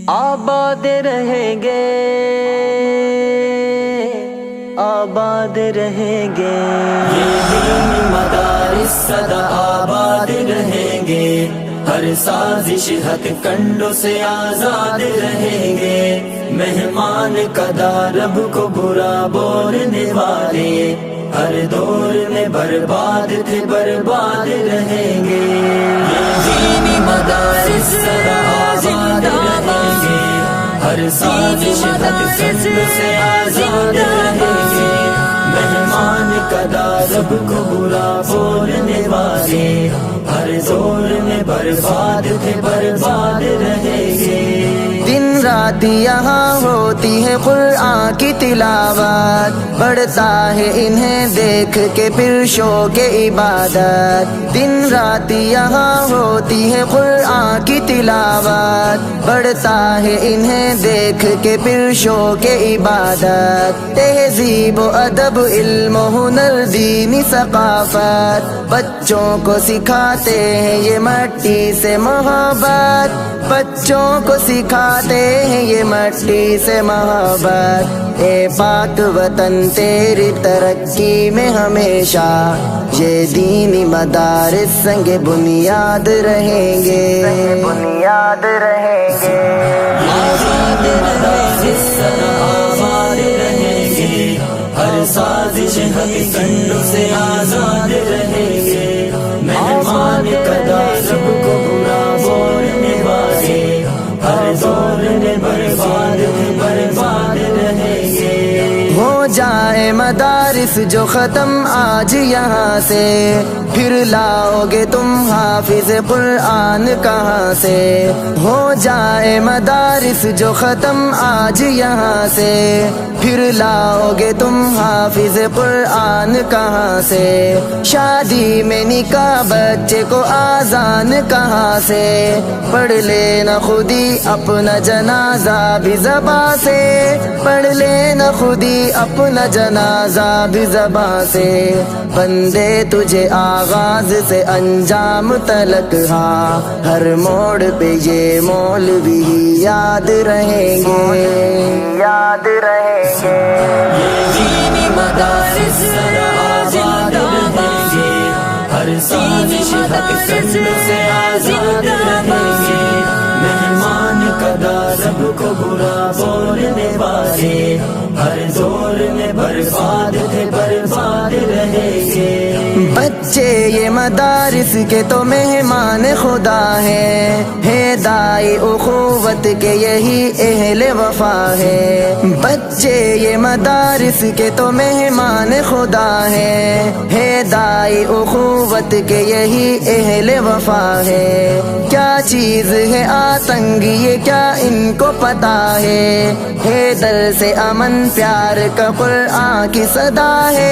آباد رہیں گے، آباد رہیں گے، یہ دینی مدارس سدا آباد رہیں گے، ہر سازش ہتھ کنڈوں سے آزاد رہیں گے، مہمان قدا رب کو برا بولنے والے ہر دور میں برباد تھے برباد رہیں گے، یہ دینی مدارس سدا آباد رہیں گے، ہر سازش ہتھ کنڈوں سے آزاد رہیں گے، مہمان قدا رب کو برا بولنے والے ہر دور میں برباد تھے برباد رہیں گے۔ دن رات یہاں ہوتی ہے قرآن کی تلاوت، بڑھتا ہے انہیں دیکھ کے پھر شوق عبادت، دن رات یہاں ہوتی ہے قرآن کی تلاوت، بڑھتا ہے انہیں دیکھ کے پھر شوق عبادت، تہذیب و ادب علم و ہنر دینی ثقافت، بچوں کو سکھاتے ہیں یہ مٹی سے محبت، بچوں کو سکھاتے ہیں یہ مٹی سے محبت، اے پاک وطن تیری ترقی میں ہمیشہ یہ دینی مدارس سنگ بنیاد رہیں گے، بنیاد رہیں گے، آباد مدارس سدا آباد رہیں گے، ہر سازش ہتھ کنڈوں سے آزاد رہیں گے، مہمان قدا رب کو برا بولنے والے ہر دور میں برباد برباد رہیں گے۔ ہو جائے مدارس جو ختم آج یہاں سے، پھر لاؤ گے تم حافظ قرآن کہاں سے، ہو جائے مدارس جو ختم آج یہاں سے، پھر لاؤ گے تم حافظ قرآن کہاں سے، شادی میں نکاح بچے کو آذان کہاں سے، پڑھ لینا خودی اپنا جنازہ بھی زباں سے، پڑھ لینا خودی اپنا جنازہ بھی زباں سے، بندے تجھے آغاز سے انجام تلک ہاں ہر موڑ پہ یہ مولوی ہی یاد رہیں گے، یاد رہیں گے، یہ دینی مدارس سدا آباد رہیں گے، ہر سازش ہتھ کنڈوں سے آزاد رہیں گے، مہمان قدا رب کو برا بولنے والے ہر دور میں برباد تھے برباد رہیں گے۔ بچے یہ مدارس کے تو مہمان خدا ہیں، دائی اخوت کے یہی اہل وفا ہے، بچے یہ مدارس کے تو مہمان خدا ہیں، دائی اخوت کے یہی اہل وفا ہے، کیا چیز ہے آتنگ یہ کیا ان کو پتا ہے، در سے امن پیار کا قرآن کی صدا ہے۔